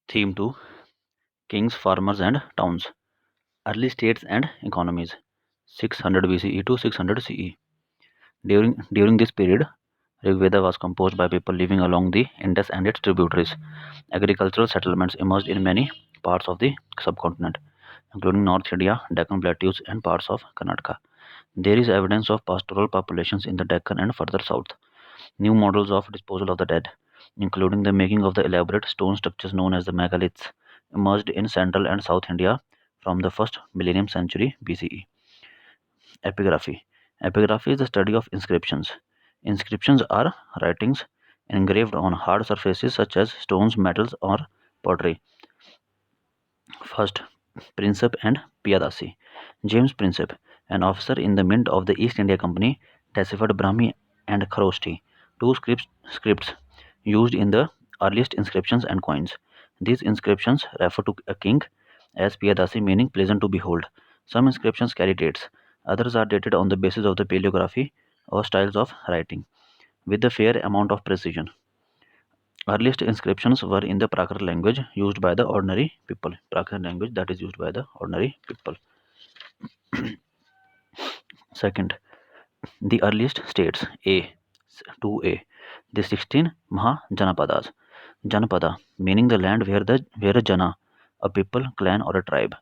Theme 2: Kings, Farmers, and Towns. Early States and Economies, 600 BCE to 600 CE. During this period, Rigveda was composed by people living along the Indus and its tributaries. Agricultural settlements emerged in many parts of the subcontinent, including North India, Deccan Plateaus, and parts of Karnataka. There is evidence of pastoral populations in the Deccan and further south. New models of disposal of the dead, including the making of the elaborate stone structures known as the megaliths, emerged in central and south India from the first millennium century BCE. Epigraphy. Epigraphy is the study of inscriptions. Inscriptions are writings engraved on hard surfaces such as stones, metals, or pottery. First, Prinsep and Piyadasi. James Prinsep, an officer in the Mint of the East India Company, deciphered Brahmi and Kharosthi, two scripts used in the earliest inscriptions and coins. These inscriptions refer to a king as Piyadasi, meaning pleasant to behold. Some inscriptions carry dates, others are dated on the basis of the paleography or styles of writing, with a fair amount of precision. Earliest inscriptions were in the Prakrit language used by the ordinary people. Prakrit language that is used by the ordinary people. Second, the earliest states A 2A. The 16 Mahajanapadas. Janapada, meaning the land where a Jana, a people, clan, or a tribe,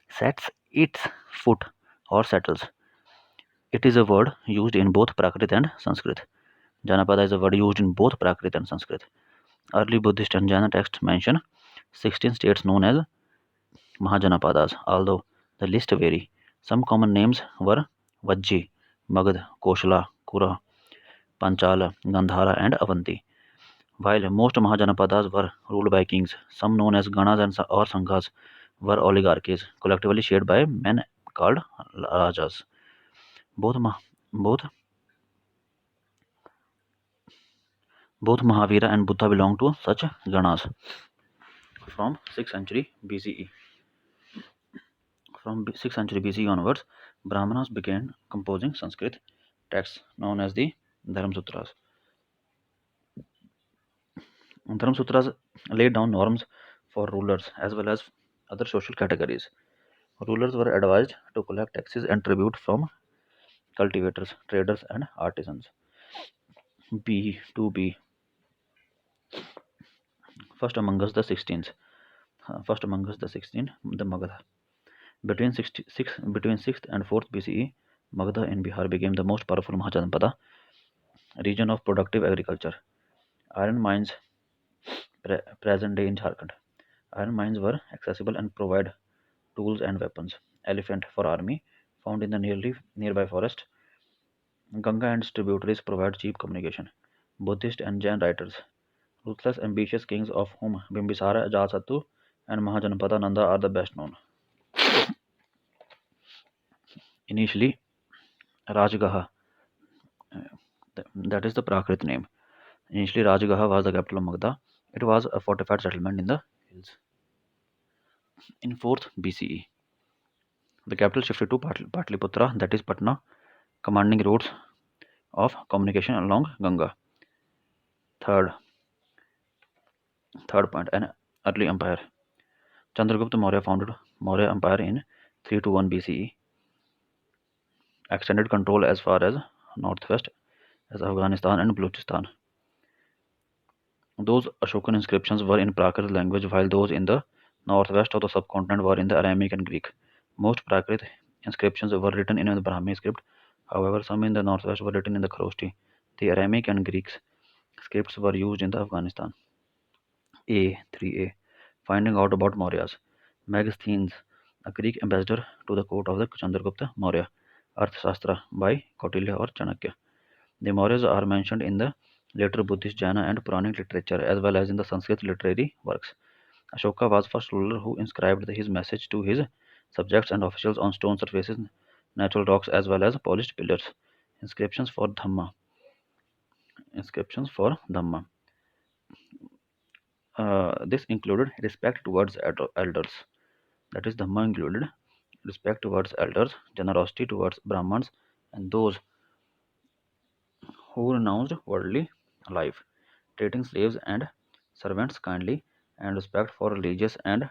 sets its foot or settles. It is a word used in both Prakrit and Sanskrit. Janapada is a word used in both Prakrit and Sanskrit. Early Buddhist and Jaina texts mention 16 states known as Mahajanapadas, although the list vary. Some common names were Vajji, Magad, Koshala, Kura, Panchala, Gandhara, and Avanti. While most Mahajanapadas were ruled by kings, some known as Ganas or Sanghas were oligarchies, collectively shared by men called Rajas. Both, both, both Mahavira and Buddha belong to such Ganas. From 6th century BCE. From 6th century BCE onwards, Brahmanas began composing Sanskrit texts known as the Dharma Sutras. Dharma Sutras laid down norms for rulers as well as other social categories. Rulers were advised to collect taxes and tribute from cultivators, traders, and artisans. B to B. First among us the 16th. First among us the 16th, the Magadha. Between 6th and 4th BCE, Magadha in Bihar became the most powerful Mahajanpada region of productive agriculture. Iron mines present day in Jharkhand. Iron mines were accessible and provide tools and weapons. Elephant for army, found in the nearby forest. Ganga and its tributaries provide cheap communication. Buddhist and Jain writers. Ruthless, ambitious kings of whom Bimbisara, Ajatasattu, and Mahajanapada Nanda are the best known. Initially, Rajgaha, that is the Prakrit name. Initially, Rajgaha was the capital of Magadha. It was a fortified settlement in the hills. In 4th BCE, the capital shifted to Patliputra, that is Patna, commanding routes of communication along Ganga. Third, third point, an early empire. Chandragupta Maurya founded Maurya Empire in 321 BCE, extended control as far as northwest as Afghanistan and Balochistan. Those Ashokan inscriptions were in Prakrit language, while those in the northwest of the subcontinent were in the Aramaic and Greek. Most Prakrit inscriptions were written in the Brahmi script. However, some in the northwest were written in the Kharosthi. The Aramaic and Greek scripts were used in the Afghanistan. A 3A. Finding out about Mauryas. Megasthenes, a Greek ambassador to the court of the Chandragupta Maurya. Arthashastra by Kautilya or Chanakya. The Mauryas are mentioned in the later Buddhist, Jaina, and Puranic literature as well as in the Sanskrit literary works. Ashoka was first ruler who inscribed his message to his subjects and officials on stone surfaces, natural rocks, as well as polished pillars. Inscriptions for Dhamma. Inscriptions for Dhamma. This included respect towards elders. That is, Dhamma included respect towards elders, generosity towards Brahmins, and those who renounced worldly life, treating slaves and servants kindly, and respect for religions and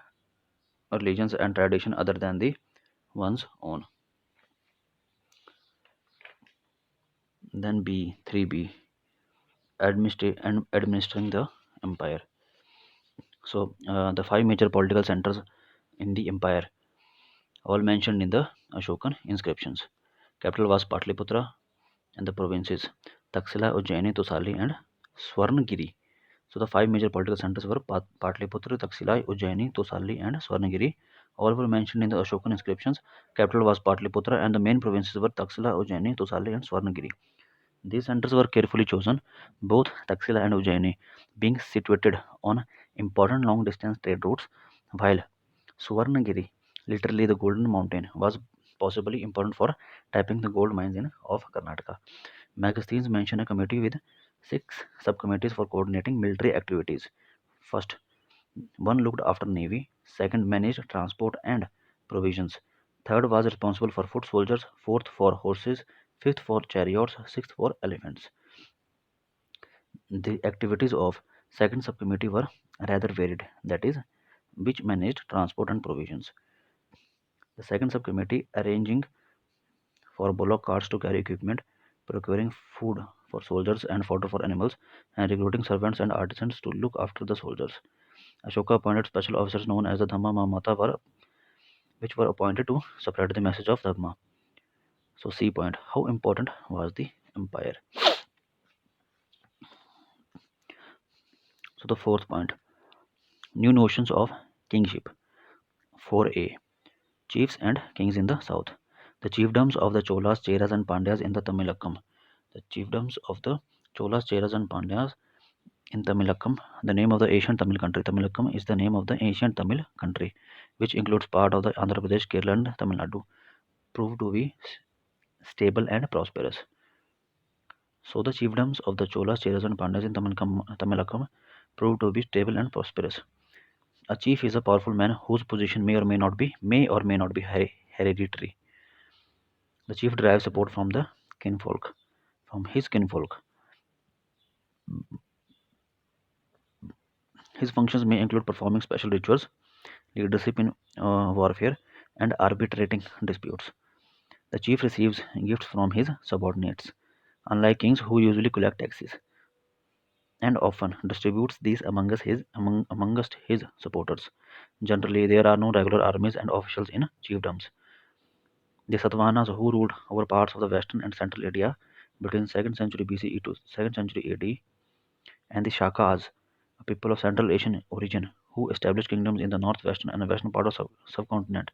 tradition other than the one's own. Then B, 3B, administering the empire. So the five major political centers in the empire, all mentioned in the Ashokan inscriptions. Capital was Patliputra and the provinces Taxila, Ujjaini, Tosali, and Swarnagiri. So the five major political centers were Patliputra, Taxila, Ujjaini, Tosali, and Swarnagiri. All were mentioned in the Ashokan inscriptions. Capital was Patliputra, and the main provinces were Taxila, Ujjaini, Tosali, and Swarnagiri. These centers were carefully chosen, both Taxila and Ujjaini being situated on important long distance trade routes, while Suvarnagiri, literally the Golden Mountain, was possibly important for tapping the gold mines of Karnataka. Magazines mention a committee with six subcommittees for coordinating military activities. First, one looked after navy, second managed transport and provisions, third was responsible for foot soldiers, fourth for horses, fifth for chariots, sixth for elephants. The activities of second subcommittee were rather varied, that is, which managed transport and provisions. The second subcommittee arranging for bullock carts to carry equipment, procuring food for soldiers and fodder for animals, and recruiting servants and artisans to look after the soldiers. Ashoka appointed special officers known as the Dhamma Mamata, which were appointed to spread the message of Dhamma. So, C point, how important was the empire? So, the fourth point, new notions of kingship. 4A, chiefs and kings in the south. The chiefdoms of the Cholas, Cheras, and Pandyas in the Tamilakam. The chiefdoms of the Cholas, Cheras, and Pandyas in Tamilakam, the name of the ancient Tamil country. Tamilakam is the name of the ancient Tamil country, which includes part of the Andhra Pradesh, Kerala, and Tamil Nadu, proved to be stable and prosperous. So the chiefdoms of the Cholas, Cheras, and Pandyas in Tamilakam proved to be stable and prosperous. A chief is a powerful man whose position may or may not be hereditary. The chief derives support from the kinfolk, from his kinfolk. His functions may include performing special rituals, leadership in warfare, and arbitrating disputes. The chief receives gifts from his subordinates, unlike kings who usually collect taxes, and often distributes these amongst his supporters. Generally, there are no regular armies and officials in chiefdoms. The Satavahanas, who ruled over parts of the western and central India between 2nd century BCE to 2nd century AD, and the Shakas, a people of Central Asian origin who established kingdoms in the northwestern and western part of subcontinent,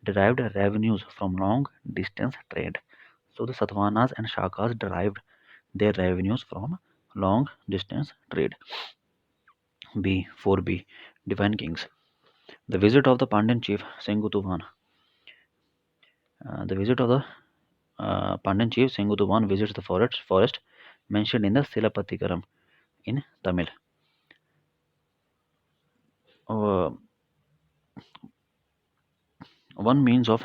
derived revenues from long distance trade. So the Satavahanas and Shakas derived their revenues from long distance trade. B. 4B. Divine Kings. The visit of the Pandyan chief Sengutuvan. The visit of the Pandyan chief Sengutuvan visits the forest mentioned in the Silapatikaram in Tamil. Uh, One means of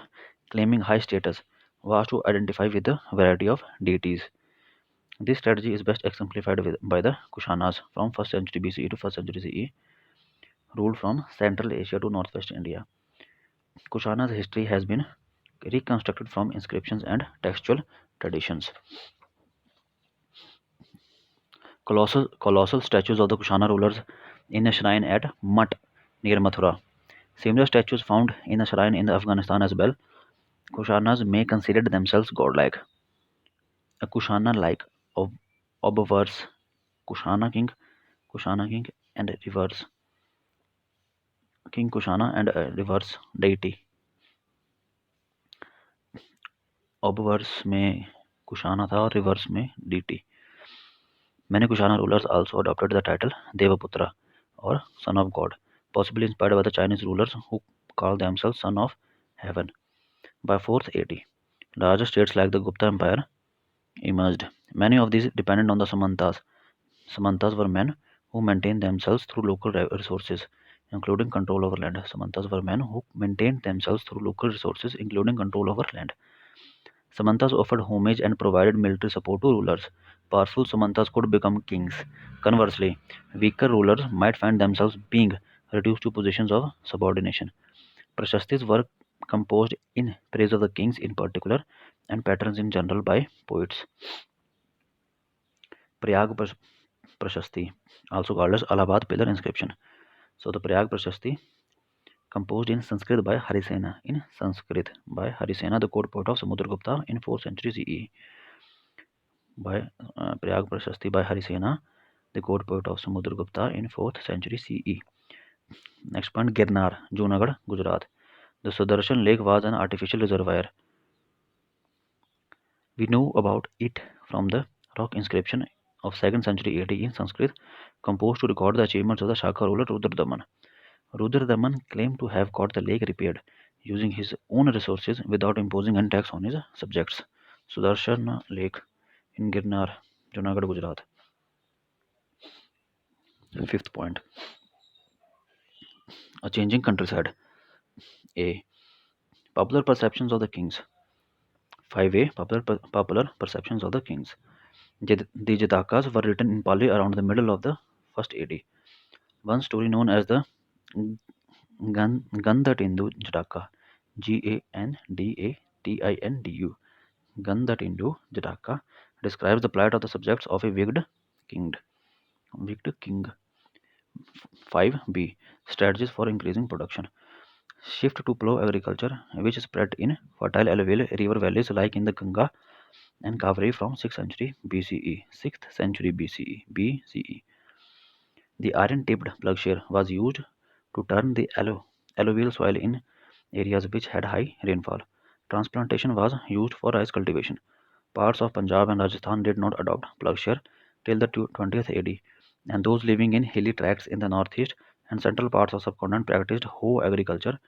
claiming high status was to identify with a variety of deities. This strategy is best exemplified by the Kushanas from 1st century BCE to 1st century CE, ruled from Central Asia to Northwest India. Kushana's history has been reconstructed from inscriptions and textual traditions. Colossal statues of the Kushana rulers in a shrine at Mat near Mathura. Similar statues found in a shrine in Afghanistan as well. Kushanas may consider themselves godlike. A Kushana like obverse Kushana king, and reverse King Kushana and a reverse deity. Obverse में Kushana था और reverse में deity. Many Kushana rulers also adopted the title Devaputra or Son of God, possibly inspired by the Chinese rulers who called themselves Son of Heaven. By 4th AD, larger states like the Gupta Empire emerged. Many of these depended on the Samantas. Samantas were men who maintained themselves through local resources, including control over land. Samantas were men who maintained themselves through local resources, including control over land. Samantas offered homage and provided military support to rulers. Powerful Samantas could become kings. Conversely, weaker rulers might find themselves being reduced to positions of subordination. Prashastis were composed in praise of the kings in particular and patterns in general by poets. Prayag Prashasti, also called as Allahabad pillar inscription. So the Prayag Prashasti, composed in Sanskrit by Harisena, the court poet of Samudragupta in 4th century CE. By Prayag Prashasti by Harisena, the court poet of Samudragupta in 4th century CE. Next point, Girnar, Junagadh, Gujarat. The Sudarshan Lake was an artificial reservoir. We know about it from the rock inscription of 2nd century AD in Sanskrit, composed to record the achievements of the Shaka ruler Rudradaman. Rudradaman claimed to have got the lake repaired using his own resources without imposing any tax on his subjects. Sudarshan Lake in Girnar, Junagadh, Gujarat. Fifth point, a changing countryside. A. Popular perceptions of the kings. 5a. Popular perceptions of the kings. The Jatakas were written in Pali around the middle of the 1st AD. One story known as the Gandatindu Jataka, Gandatindu, Gandatindu Jataka, describes the plight of the subjects of a wicked king. 5b. Strategies for increasing production. Shift to plough agriculture, which spread in fertile alluvial river valleys like in the Ganga and Kaveri from 6th century BCE. 6th century BCE. The iron-tipped plowshare was used to turn the alluvial soil in areas which had high rainfall. Transplantation was used for rice cultivation. Parts of Punjab and Rajasthan did not adopt plowshare till the 20th AD, and those living in hilly tracts in the northeast and central parts of subcontinent practiced hoe agriculture,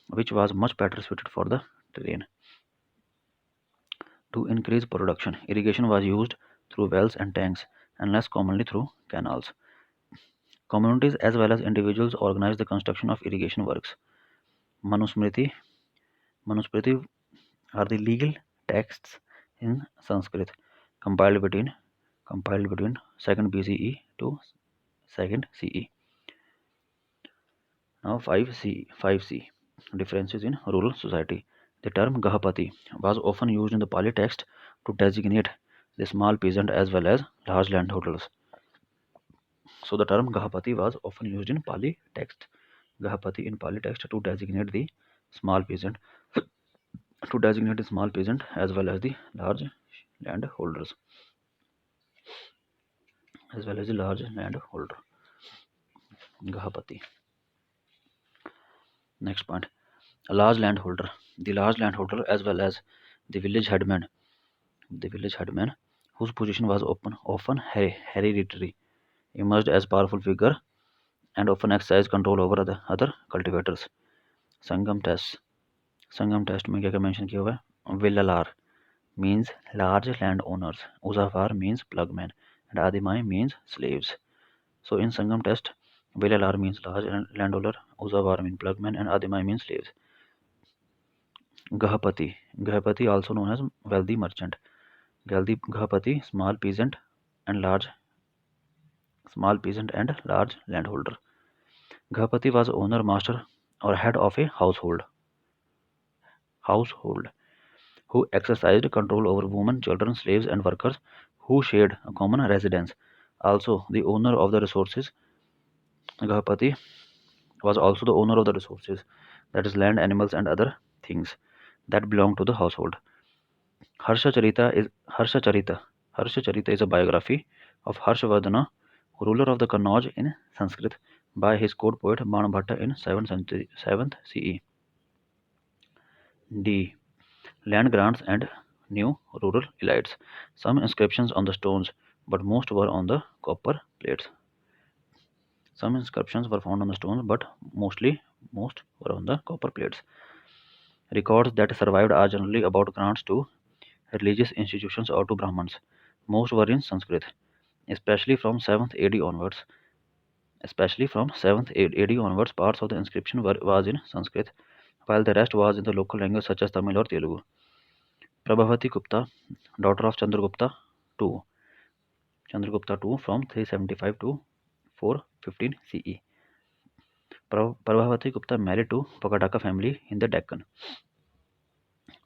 which was much better suited for the terrain. To increase production, irrigation was used through wells and tanks, and less commonly through canals. Communities as well as individuals organized the construction of irrigation works. Manusmriti are the legal texts in Sanskrit compiled between 2nd BCE to 2nd CE. Now 5C differences in rural society. The term Gahapati was often used in the Pali text to designate the small peasant as well as large landholders. So the term Gahapati was often used in Pali text. Gahapati in Pali text to designate the small peasant as well as the large landholders. Gahapati. Next point, a large landholder. The large landholder as well as the village headman, whose position was often hereditary, emerged as powerful figure and often exercised control over other cultivators. Sangam test में क्या क्या mention किया हुआ है? Villalar means large landowners, Uzafar means plugmen, and Adimai means slaves. So in Sangam test, Villalar means large landowner, Uzafar means plugmen, and Adimai means slaves. Gahapati also known as wealthy merchant. Gahapati, small peasant and large landholder. Gahapati was owner, master, or head of a household who exercised control over women, children, slaves, and workers who shared a common residence. Also, the owner of the resources. Gahapati was also the owner of the resources, that is, land, animals, and other things that belong to the household. Harsha Charita is a biography of Harshavardhana, ruler of the Kannauj in Sanskrit, by his court poet Banabhatta in 7th CE. D. Land grants and new rural elites. Some inscriptions on the stones, but most were on the copper plates. Some inscriptions were found on the stones, but most were on the copper plates. Records that survived are generally about grants to religious institutions or to Brahmins. Most were in Sanskrit, especially from 7th AD onwards. Parts of the inscription was in Sanskrit, while the rest was in the local language such as Tamil or Telugu. Prabhavati Gupta, daughter of Chandragupta II from 375 to 415 CE. Prabhavati Gupta married to Pakataka family in the Deccan.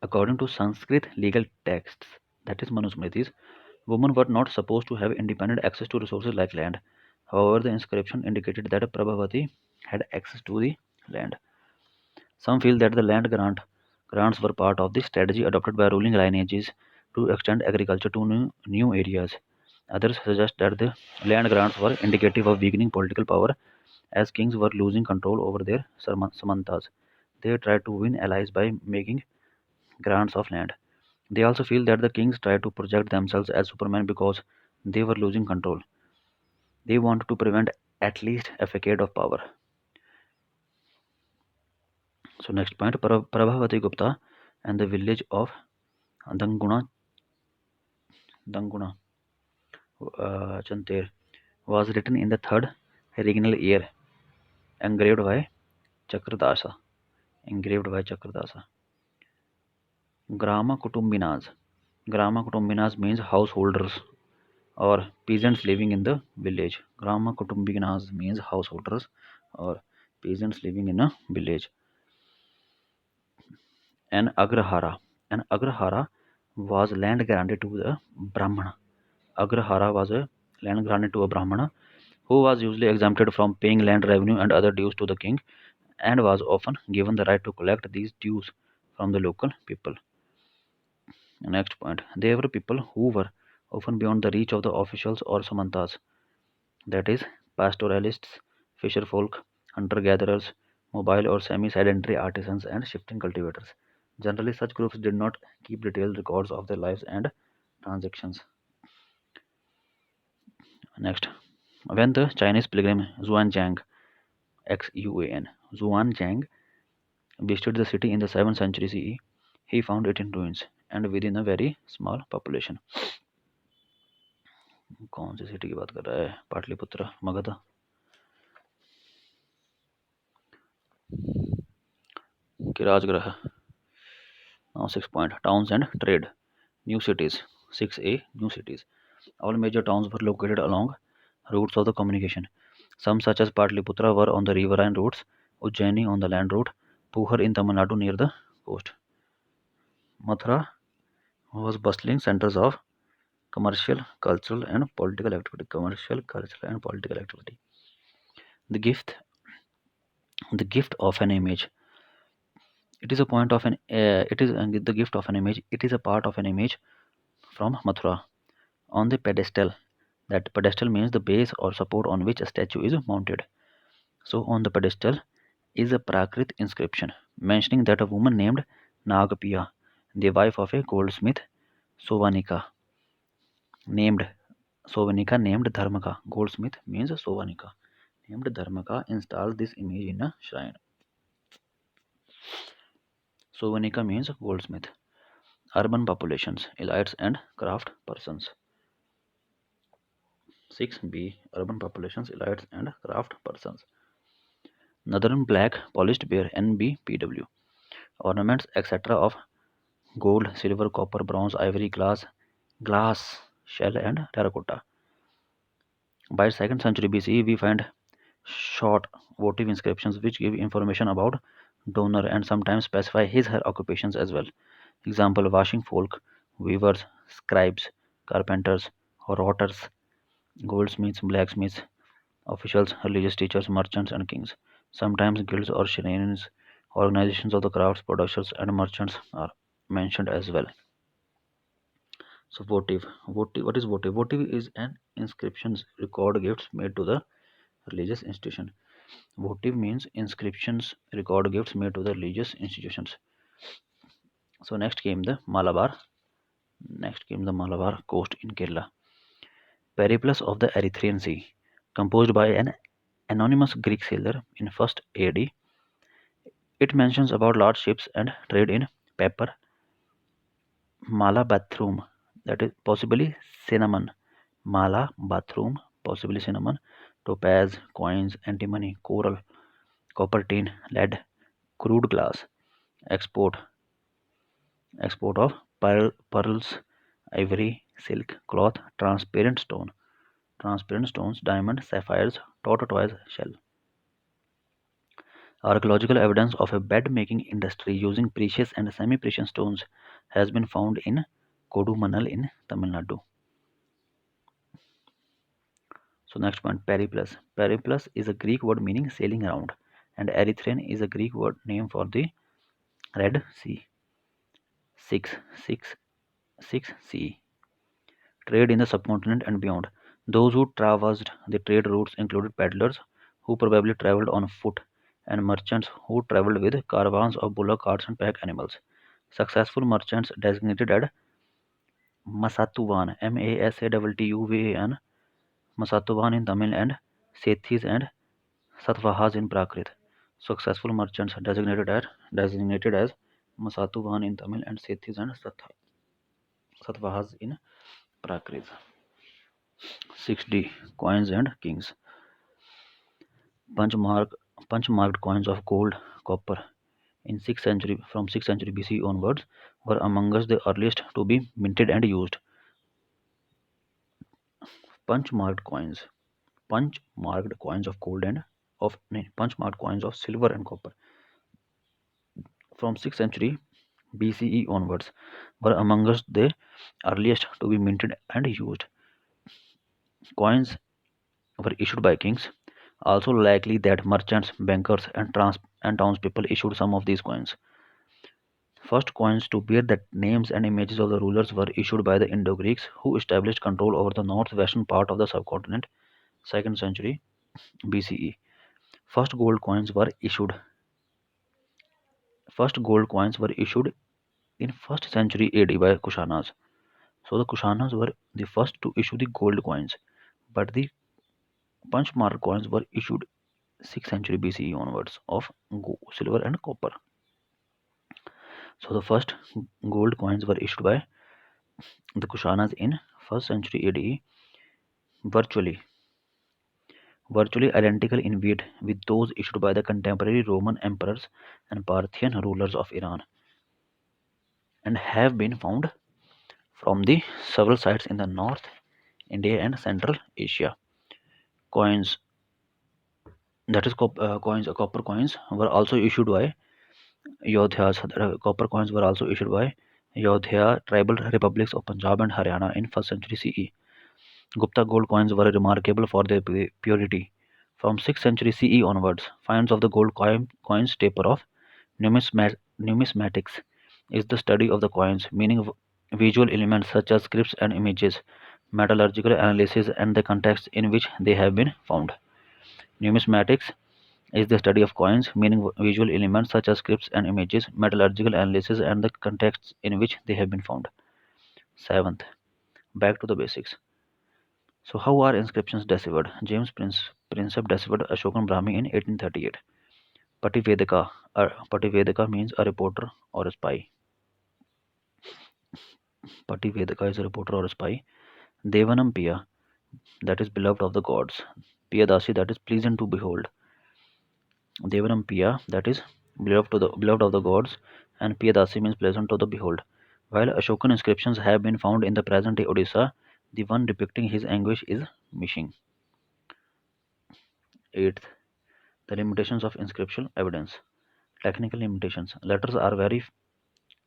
According to Sanskrit legal texts, that is Manusmritis, women were not supposed to have independent access to resources like land. However, the inscription indicated that Prabhavati had access to the land. Some feel that the grants were part of the strategy adopted by ruling lineages to extend agriculture to new areas. Others suggest that the land grants were indicative of weakening political power as kings were losing control over their samantas. They tried to win allies by making grants of land. They also feel that the kings tried to project themselves as supermen because they were losing control. They wanted to prevent at least a facade of power. So next point, Prabhavati Gupta and the village of Danguna, Danguna Chanter was written in the third regnal year, engraved by Chakradasa. Engraved by Chakradasa. Grama Kutumbinas. Grama Kutumbinas means householders or peasants living in the village. Grama Kutumbinas means householders or peasants living in a village. An Agrahara. An Agrahara was land granted to the Brahmana. Agrahara was a land granted to a Brahmana who was usually exempted from paying land revenue and other dues to the king and was often given the right to collect these dues from the local people. Next point. They were people who were often beyond the reach of the officials or samantas, that is, pastoralists, fisher folk, hunter gatherers, mobile or semi sedentary artisans, and shifting cultivators. Generally, such groups did not keep detailed records of their lives and transactions. Next, when the Chinese pilgrim Xuanzang XUAN Xuanzang visited the city in the 7th century CE, he found it in ruins and within a very small population. कौन सी city की बात कर रहा है? Pataliputra, Magadh. किराजगृह. Now 6 point, towns and trade. New cities. 6a, new cities. All major towns were located along routes of the communication. Some such as Patliputra were on the riverine routes, Ujjaini on the land route, Puhar in Tamil Nadu near the coast. Mathura was bustling centers of commercial, cultural and political activity. Commercial, cultural and political activity. The gift the gift of an image. It is a point of an it is the gift of an image. It is a part of an image from Mathura on the pedestal. That pedestal means the base or support on which a statue is mounted. So on the pedestal is a Prakrit inscription mentioning that a woman named Nagapiya, the wife of a goldsmith Sovanika, named named Dharmaka. Goldsmith means Sovanika. Named Dharmaka installed this image in a shrine. Sovanika means goldsmith. Urban populations, elites and craft persons. 6b. Urban populations, elites and craft persons. Northern black polished bear NBPW. Ornaments etc. of gold, silver, copper, bronze, ivory, glass, shell, and terracotta. By 2nd century BCE, we find short votive inscriptions which give information about donor and sometimes specify his her occupations as well. Example: washing folk, weavers, scribes, carpenters, rotters, goldsmiths, blacksmiths, officials, religious teachers, merchants, and kings. Sometimes guilds or shrines, organizations of the crafts, producers, and merchants are mentioned as well. So votive, what is votive? Votive is an inscriptions record gifts made to the religious institution. Votive means inscriptions record gifts made to the religious institutions. So next came the Malabar coast in Kerala. Periplus of the Erythraean Sea, composed by an anonymous Greek sailor in 1st AD. It mentions about large ships and trade in pepper, mala bathroom, that is possibly cinnamon, mala bathroom, possibly cinnamon, topaz, coins, antimony, coral, copper tin, lead, crude glass, export, export of pearls, ivory, silk, cloth, transparent stones, diamond, sapphires, tortoise shell. Archaeological evidence of a bed-making industry using precious and semi-precious stones has been found in Kodumanal in Tamil Nadu. So next point, periplus. Periplus is a Greek word meaning sailing around, and Erythraean is a Greek word name for the Red Sea. 666 CE. Trade in the subcontinent and beyond. Those who traversed the trade routes included peddlers, who probably traveled on foot, and merchants who traveled with caravans of bullock carts and pack animals. Successful merchants designated as Masatuvan, Masatuvan, Masatuvan in Tamil and Sethis and Satvahas in Prakrit. Successful merchants designated as Masatuvan in Tamil and Sethis and Satvahas in Prakrit. 6D. Coins and kings. Punch-mark, Punch-marked coins of gold, copper in 6th century from 6th century BC onwards were amongst the earliest to be minted and used. Punch-marked coins, punch-marked coins of gold and punch-marked coins of silver and copper from 6th century BCE onwards were amongst the earliest to be minted and used. Coins were issued by kings. Also likely that merchants, bankers, and townspeople issued some of these coins. First coins to bear the names and images of the rulers were issued by the Indo-Greeks, who established control over the northwestern part of the subcontinent, 2nd century BCE. First gold coins were issued. First gold coins were issued in 1st century AD by Kushanas. So the Kushanas were the first to issue the gold coins, but the punch-marked coins were issued 6th century BCE onwards of silver and copper. So the first gold coins were issued by the Kushanas in 1st century AD, virtually identical in weight with those issued by the contemporary Roman emperors and Parthian rulers of Iran, and have been found from the several sites in the North India and Central Asia. Coins, that is copper coins, were also issued by Yodhyas. Copper coins were also issued by Yodhya tribal republics of Punjab and Haryana in 1st century CE. Gupta gold coins were remarkable for their purity. From 6th century CE onwards, finds of the gold coins taper off. Numismatics is the study of the coins, meaning visual elements such as scripts and images, metallurgical analysis, and the context in which they have been found. Numismatics is the study of coins, meaning visual elements such as scripts and images, metallurgical analysis, and the contexts in which they have been found. 7th, back to the basics. So, how are inscriptions deciphered? James Prinsep deciphered Ashokan Brahmi in 1838. Pativedaka means a reporter or a spy. Pativedaka is a reporter or a spy. Devanam Piya, that is beloved of the gods. Piyadasi, that is pleasant to behold. Devanam Piya, that is beloved of the gods, and Piyadasi means pleasant to the behold. While Ashokan inscriptions have been found in the present-day Odisha, the one depicting his anguish is missing. 8th, the limitations of inscriptional evidence. Technical limitations. Letters are very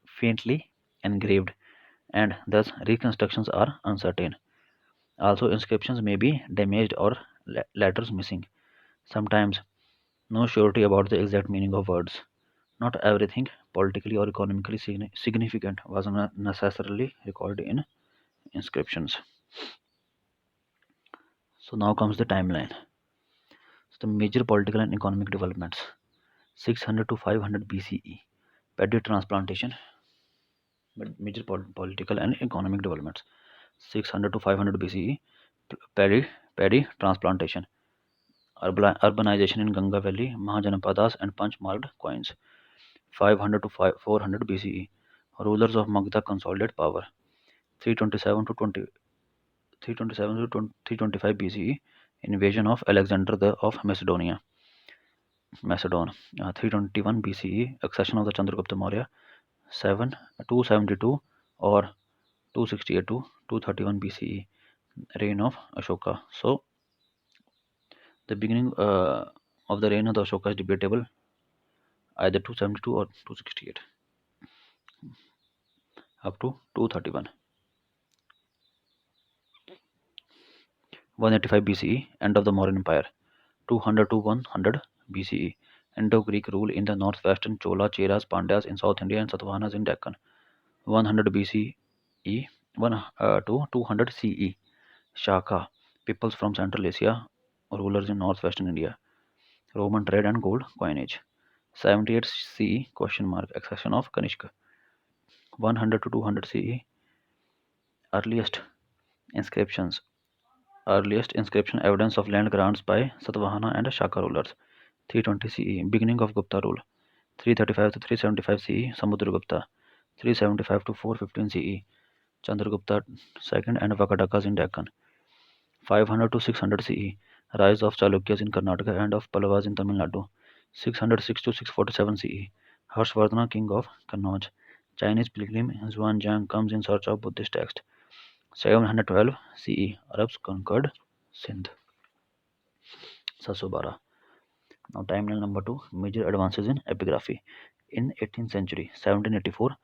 faintly engraved, and thus reconstructions are uncertain. Also, inscriptions may be damaged or letters missing. Sometimes, no surety about the exact meaning of words. Not everything politically or economically significant was necessarily recorded in inscriptions. So now comes the timeline. So the major political and economic developments. 600 to 500 BCE. Paddy transplantation. Major political and economic developments. 600 to 500 BCE. Paddy transplantation. Urbanization in Ganga Valley, Mahajanapadas and punch-marked coins. 500 to 400 BCE. Rulers of Magda consolidate power. 327 to 325 BCE. Invasion of Alexander of Macedonia. 321 BCE. Accession of the Chandragupta Maurya. 272 or 268 to 231 BCE. Reign of Ashoka. So the beginning of the reign of the Ashoka is debatable. either 272 or 268 up to 231. 185 BCE, end of the Mauryan Empire. 200 to 100 BCE, Indo-Greek rule in the northwestern Chola, Cheras, Pandyas in South India and Satavahanas in Deccan. 100 BCE to 200 CE, Shaka, peoples from Central Asia, rulers in northwestern India. Roman trade and gold coinage. 78 CE, question mark, accession of Kanishka. 100 to 200 CE, earliest inscriptions. Earliest inscription evidence of land grants by Satvahana and Shaka rulers. 320 CE, beginning of Gupta rule. 335 to 375 CE, Samudragupta. 375 to 415 CE, Chandragupta II and Vakatakas in Deccan. 500 to 600 CE, rise of Chalukyas in Karnataka and of Pallavas in Tamil Nadu. 606 to 647 CE, Harshvardhana, king of Kannauj. Chinese pilgrim Xuanzang comes in search of Buddhist text. 712 CE, Arabs conquered Sindh. Sasobara. Now timeline number 2, major advances in epigraphy. In 18th century, 1784,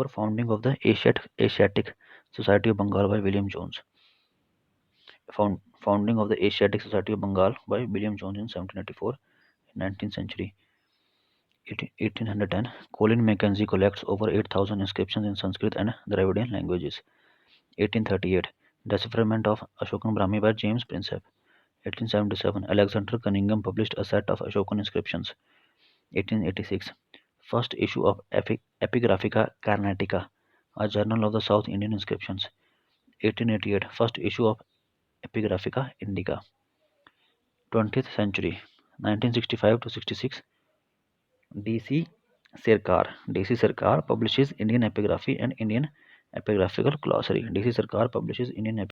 founding of the Asiatic Society of Bengal by William Jones. Founding of the Asiatic Society of Bengal by William Jones in 1784. In 19th century, 1810, Colin Mackenzie collects over 8,000 inscriptions in Sanskrit and Dravidian languages. 1838, decipherment of Ashokan Brahmi by James Prinsep. 1877, Alexander Cunningham published a set of Ashokan inscriptions. 1886, first issue of Epigraphica Carnatica, a journal of the South Indian inscriptions. 1888, first issue of Epigraphica Indica. 20th century, 1965 to 66, D.C. Sarkar publishes Indian Epigraphy and Indian Epigraphical Glossary. D.C. Sarkar publishes Indian